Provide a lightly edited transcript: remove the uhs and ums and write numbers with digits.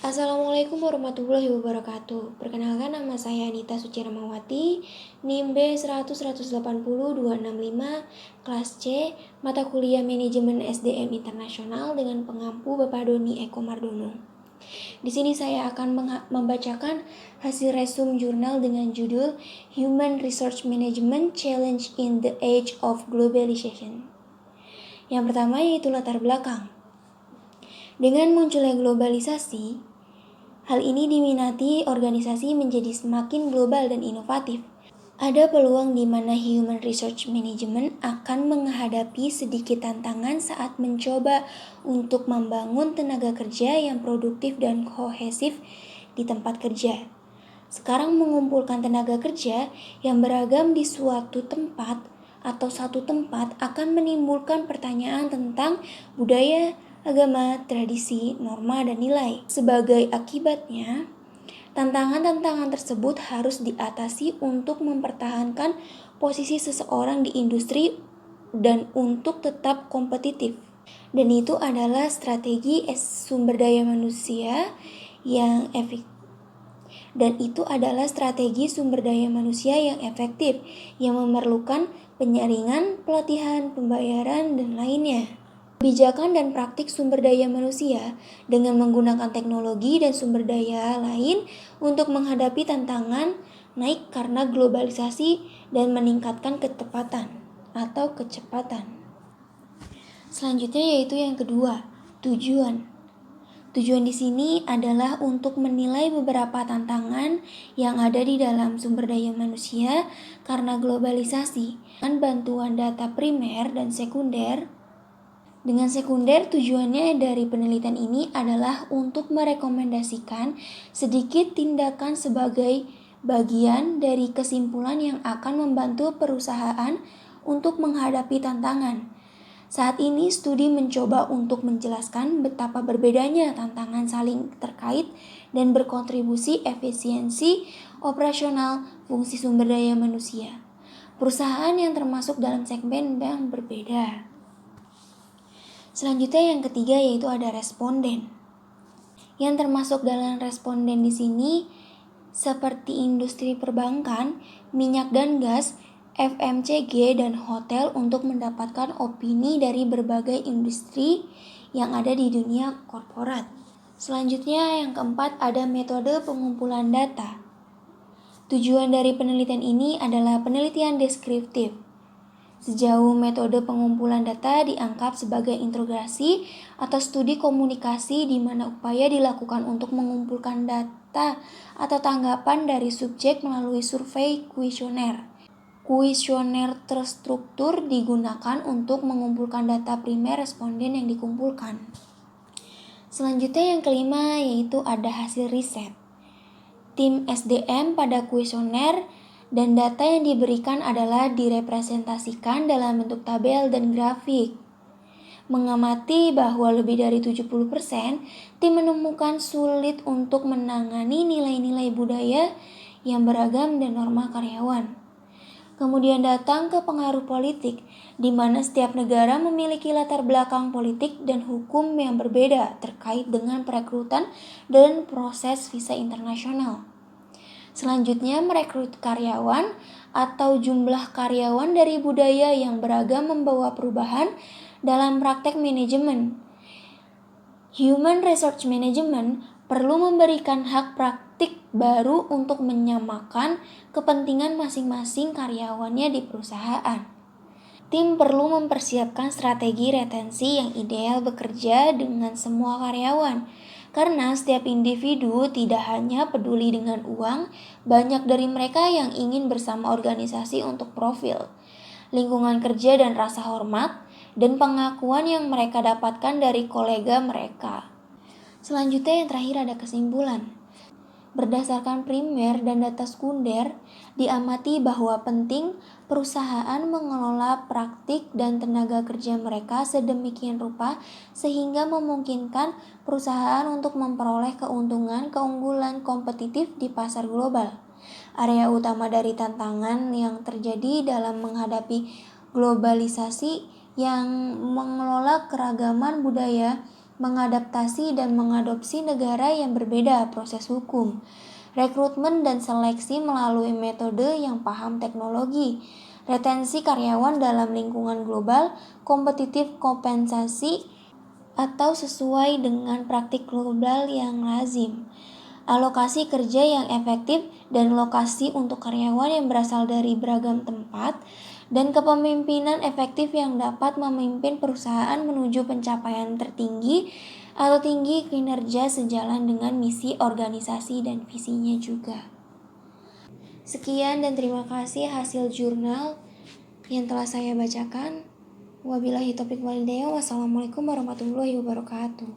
Assalamualaikum warahmatullahi wabarakatuh. Perkenalkan, nama saya Anita Suciramawati, NIM B100180265, kelas C, mata kuliah Manajemen SDM Internasional dengan pengampu Bapak Doni Eko Mardono. Di sini saya akan membacakan hasil resum jurnal dengan judul Human Resource Management Challenge in the Age of Globalization. Yang pertama yaitu latar belakang. Dengan munculnya globalisasi, hal ini diminati organisasi menjadi semakin global dan inovatif. Ada peluang di mana Human Resource Management akan menghadapi sedikit tantangan saat mencoba untuk membangun tenaga kerja yang produktif dan kohesif di tempat kerja. Sekarang mengumpulkan tenaga kerja yang beragam di suatu tempat atau satu tempat akan menimbulkan pertanyaan tentang budaya, agama, tradisi, norma, dan nilai. Sebagai akibatnya, tantangan-tantangan tersebut harus diatasi untuk mempertahankan posisi seseorang di industri dan untuk tetap kompetitif. Dan itu adalah strategi sumber daya manusia yang efektif yang memerlukan penyaringan, pelatihan, pembayaran, dan lainnya. Kebijakan dan praktik sumber daya manusia dengan menggunakan teknologi dan sumber daya lain untuk menghadapi tantangan naik karena globalisasi dan meningkatkan kecepatan. Selanjutnya yaitu yang kedua, tujuan. Tujuan di sini adalah untuk menilai beberapa tantangan yang ada di dalam sumber daya manusia karena globalisasi dengan bantuan data primer dan sekunder. Dengan sekunder, tujuannya dari penelitian ini adalah untuk merekomendasikan sedikit tindakan sebagai bagian dari kesimpulan yang akan membantu perusahaan untuk menghadapi tantangan. Saat ini studi mencoba untuk menjelaskan betapa berbedanya tantangan saling terkait dan berkontribusi efisiensi operasional fungsi sumber daya manusia. Perusahaan yang termasuk dalam segmen yang berbeda. Selanjutnya yang ketiga yaitu ada responden. Yang termasuk dalam responden di sini seperti industri perbankan, minyak dan gas, FMCG dan hotel untuk mendapatkan opini dari berbagai industri yang ada di dunia korporat. Selanjutnya yang keempat ada metode pengumpulan data. Tujuan dari penelitian ini adalah penelitian deskriptif. Sejauh metode pengumpulan data dianggap sebagai integrasi atau studi komunikasi di mana upaya dilakukan untuk mengumpulkan data atau tanggapan dari subjek melalui survei kuesioner. Kuesioner terstruktur digunakan untuk mengumpulkan data primer responden yang dikumpulkan. Selanjutnya yang kelima yaitu ada hasil riset. Tim SDM pada kuesioner dan data yang diberikan adalah direpresentasikan dalam bentuk tabel dan grafik. Mengamati bahwa lebih dari 70% tim menemukan sulit untuk menangani nilai-nilai budaya yang beragam dan norma karyawan. Kemudian datang ke pengaruh politik, di mana setiap negara memiliki latar belakang politik dan hukum yang berbeda terkait dengan perekrutan dan proses visa internasional. Selanjutnya merekrut karyawan atau jumlah karyawan dari budaya yang beragam membawa perubahan dalam praktek manajemen. Human Resource Management perlu memberikan hak praktik baru untuk menyamakan kepentingan masing-masing karyawannya di perusahaan. Tim perlu mempersiapkan strategi retensi yang ideal bekerja dengan semua karyawan. Karena setiap individu tidak hanya peduli dengan uang, banyak dari mereka yang ingin bersama organisasi untuk profil, lingkungan kerja dan rasa hormat, dan pengakuan yang mereka dapatkan dari kolega mereka. Selanjutnya yang terakhir ada kesimpulan. Berdasarkan primer dan data sekunder, diamati bahwa penting perusahaan mengelola praktik dan tenaga kerja mereka sedemikian rupa sehingga memungkinkan perusahaan untuk memperoleh keunggulan kompetitif di pasar global. Area utama dari tantangan yang terjadi dalam menghadapi globalisasi yang mengelola keragaman budaya mengadaptasi dan mengadopsi negara yang berbeda proses hukum, rekrutmen dan seleksi melalui metode yang paham teknologi, retensi karyawan dalam lingkungan global, kompetitif kompensasi atau sesuai dengan praktik global yang lazim, alokasi kerja yang efektif dan lokasi untuk karyawan yang berasal dari beragam tempat, dan kepemimpinan efektif yang dapat memimpin perusahaan menuju pencapaian tertinggi atau tinggi kinerja sejalan dengan misi organisasi dan visinya juga. Sekian dan terima kasih hasil jurnal yang telah saya bacakan. Wabillahi taufiq wal hidayah. Wassalamualaikum warahmatullahi wabarakatuh.